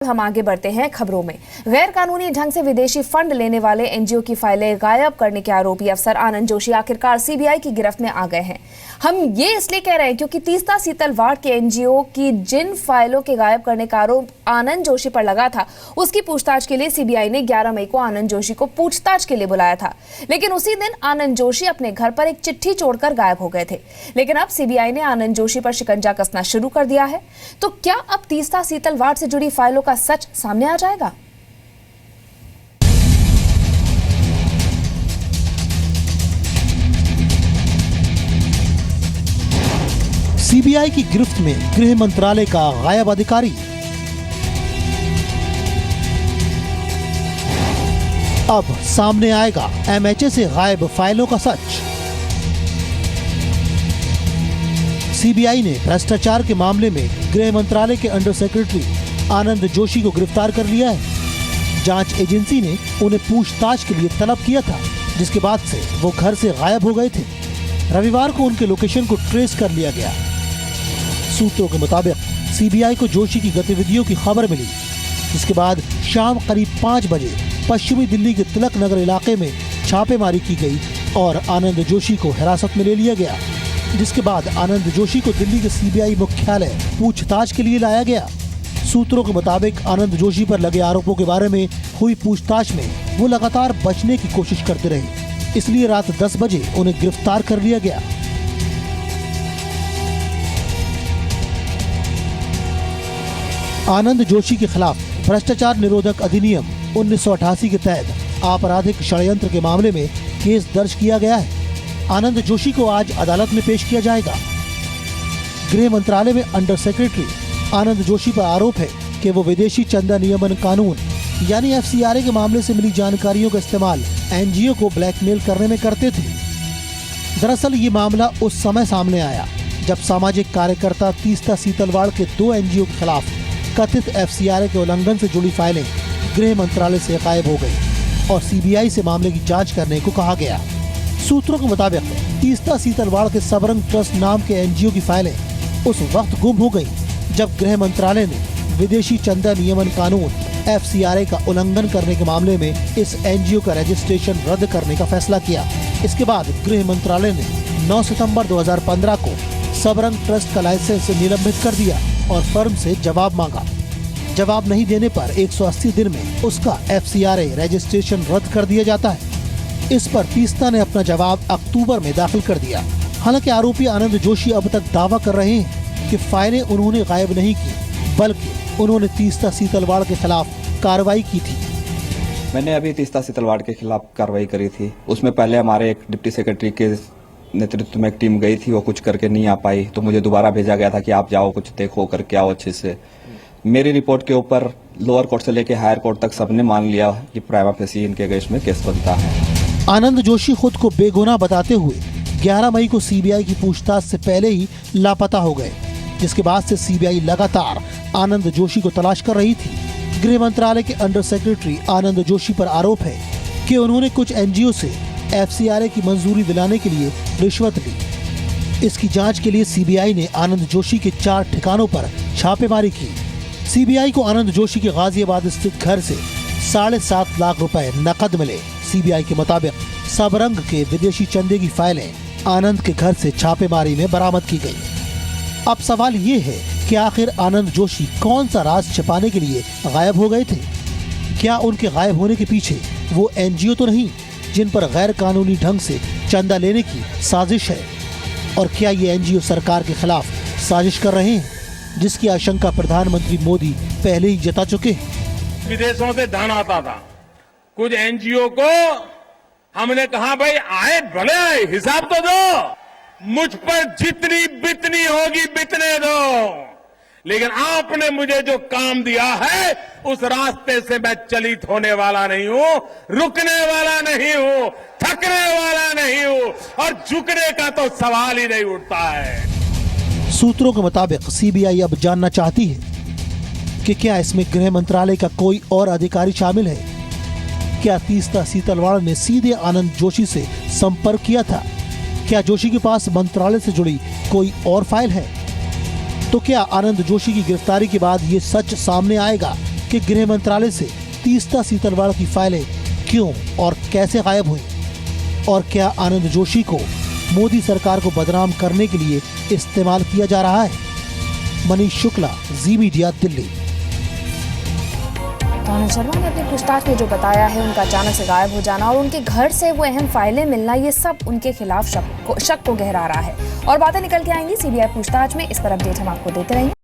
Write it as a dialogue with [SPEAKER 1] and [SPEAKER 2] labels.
[SPEAKER 1] हम आगे बढ़ते हैं खबरों में। गैर कानूनी ढंग से विदेशी फंड लेने वाले एनजीओ की फाइलें गायब करने के आरोपी अफसर आनंद जोशी आखिरकार सीबीआई की गिरफ्त में आ गए हैं। हम ये इसलिए कह रहे हैं क्योंकि तीस्ता सीतल वार्ड के एनजीओ की जिन फाइलों के गायब करने का आरोप आनंद जोशी पर लगा था, उसकी पूछताछ के लिए सीबीआई ने 11 मई को आनंद जोशी को पूछताछ के लिए बुलाया था। लेकिन उसी दिन आनंद जोशी अपने घर पर एक चिट्ठी छोड़कर गायब हो गए थे। लेकिन अब सीबीआई ने आनंद जोशी पर शिकंजा कसना शुरू कर दिया है। तो क्या अब तीस्ता सीतल वार्ड से जुड़ी फाइलों का सच सामने आ जाएगा?
[SPEAKER 2] सीबीआई की गिरफ्त में गृह मंत्रालय का गायब अधिकारी। अब सामने आएगा एमएचए से गायब फाइलों का सच। सीबीआई ने भ्रष्टाचार के मामले में गृह मंत्रालय के अंडर सेक्रेटरी आनंद जोशी को गिरफ्तार कर लिया है। जांच एजेंसी ने उन्हें पूछताछ के लिए तलब किया था, जिसके बाद से वो घर से गायब हो गए थे। रविवार को उनके लोकेशन को ट्रेस कर लिया गया। सूत्रों के मुताबिक सीबीआई को जोशी की गतिविधियों की खबर मिली, जिसके बाद शाम करीब 5 बजे पश्चिमी दिल्ली के तिलक नगर इलाके में छापेमारी की गई और आनंद जोशी को हिरासत में ले लिया गया। जिसके बाद आनंद जोशी को दिल्ली के सीबीआई मुख्यालय पूछताछ के लिए लाया गया। सूत्रों के मुताबिक आनंद जोशी पर लगे आरोपों के बारे में हुई पूछताछ में वो लगातार बचने की कोशिश करते रहे, इसलिए रात 10 बजे उन्हें गिरफ्तार कर लिया गया। आनंद जोशी के खिलाफ भ्रष्टाचार निरोधक अधिनियम 1988 के तहत आपराधिक षड्यंत्र के मामले में केस दर्ज किया गया है। आनंद जोशी को आज अदालत में पेश किया जाएगा। गृह मंत्रालय में अंडर सेक्रेटरी आनंद जोशी पर आरोप है कि वो विदेशी चंदा नियमन कानून यानी एफसीआरए के मामले से मिली जानकारियों का इस्तेमाल एनजीओ को ब्लैकमेल करने में करते थे। दरअसल ये मामला उस समय सामने आया जब सामाजिक कार्यकर्ता तीस्ता सीतलवाड़ के 2 एनजीओ के खिलाफ कथित एफसीआरए के उल्लंघन से जुड़ी फाइलें गृह मंत्रालय से गायब हो गई और सीबीआई से मामले की जांच करने को कहा गया। सूत्रों के मुताबिक तीस्ता सीतलवाड़ के सबरंग ट्रस्ट नाम के एनजीओ की फाइलें उस वक्त गुम हो गई जब गृह मंत्रालय ने विदेशी चंदा नियमन कानून एफसीआरए का उल्लंघन करने के मामले में इस एनजीओ का रजिस्ट्रेशन रद्द करने का फैसला किया। इसके बाद गृह मंत्रालय ने 9 सितंबर 2015 को सबरंग ट्रस्ट का लाइसेंस निलंबित कर दिया और फर्म से जवाब मांगा। जवाब नहीं देने पर 180 दिन में उसका एफसीआरए रजिस्ट्रेशन रद्द कर दिया जाता है। इस पर तीस्ता ने अपना जवाब अक्टूबर में दाखिल कर दिया। हालांकि आरोपी आनंद जोशी अब तक दावा कर रहे हैं कि फाइलें उन्होंने गायब नहीं की, बल्कि उन्होंने तीस्ता सीतलवाड़ के खिलाफ कार्रवाई की थी।
[SPEAKER 3] मैंने अभी तीस्ता सीतलवाड़ के खिलाफ कार्रवाई करी थी। उसमें पहले हमारे एक डिप्टी सेक्रेटरी के नेतृत्व में एक टीम गई थी, वो कुछ करके नहीं आ पाई, तो मुझे दोबारा भेजा गया था कि आप जाओ, कुछ देखो करके आओ अच्छे से। मेरी रिपोर्ट के ऊपर लोअर कोर्ट से लेके हायर कोर्ट तक सबने मान लिया कि प्राइमा फेसी इनके अगेंस्ट में केस बनता है।
[SPEAKER 2] आनंद जोशी खुद को बेगुनाह बताते हुए 11 मई को सीबीआई की पूछताछ से पहले ही लापता हो गए, जिसके बाद से सीबीआई लगातार आनंद जोशी को तलाश कर रही थी। गृह मंत्रालय के अंडर सेक्रेटरी आनंद जोशी पर आरोप है कि उन्होंने कुछ एनजीओ से एफसीआरए की मंजूरी दिलाने के लिए रिश्वत ली। इसकी जांच के लिए सीबीआई ने आनंद जोशी के 4 ठिकानों पर छापेमारी की। सीबीआई को आनंद जोशी के गाजियाबाद स्थित घर से 7.5 लाख रुपए नकद मिले। सीबीआई के मुताबिक सबरंग के विदेशी चंदे की फाइलें आनंद के घर से छापेमारी में बरामद की गई। अब सवाल ये है कि आखिर आनंद जोशी कौन सा राज छिपाने के लिए गायब हो गए थे? क्या उनके गायब होने के पीछे वो एनजीओ तो नहीं जिन पर गैर कानूनी ढंग से चंदा लेने की साजिश है? और क्या ये एनजीओ सरकार के खिलाफ साजिश कर रहे हैं, जिसकी आशंका प्रधानमंत्री मोदी पहले ही जता चुके हैं?
[SPEAKER 4] विदेशों से धन आता था, कुछ एनजीओ को हमने कहा भाई आए भले आए, हिसाब तो दो, मुझ पर जितनी बितनी होगी बितने दो, लेकिन आपने मुझे जो काम दिया है उस रास्ते से मैं चलित होने वाला नहीं हूं, रुकने वाला नहीं हूं, थकने वाला नहीं हूं और झुकने का तो सवाल ही नहीं उठता है।
[SPEAKER 2] सूत्रों के मुताबिक सीबीआई अब जानना चाहती है कि क्या इसमें गृह मंत्रालय का कोई और अधिकारी शामिल है। क्या तीस्ता सीतलवाड़ ने सीधे आनंद जोशी से संपर्क किया था? क्या जोशी के पास मंत्रालय से जुड़ी कोई और फाइल है? तो क्या आनंद जोशी की गिरफ्तारी के बाद ये सच सामने आएगा कि गृह मंत्रालय से तीस्ता सीतलवाड़ की फाइलें क्यों और कैसे गायब हुई, और क्या आनंद जोशी को मोदी सरकार को बदनाम करने के लिए इस्तेमाल किया जा रहा है। मनीष शुक्ला, जी मीडिया, दिल्ली।
[SPEAKER 1] आनंद शर्मा ने अपनी पूछताछ में जो बताया है, उनका अचानक से गायब हो जाना और उनके घर से वो अहम फाइलें मिलना, ये सब उनके खिलाफ शक को गहरा रहा है और बातें निकल के आएंगी सीबीआई पूछताछ में। इस पर अपडेट हम आपको देते रहेंगे।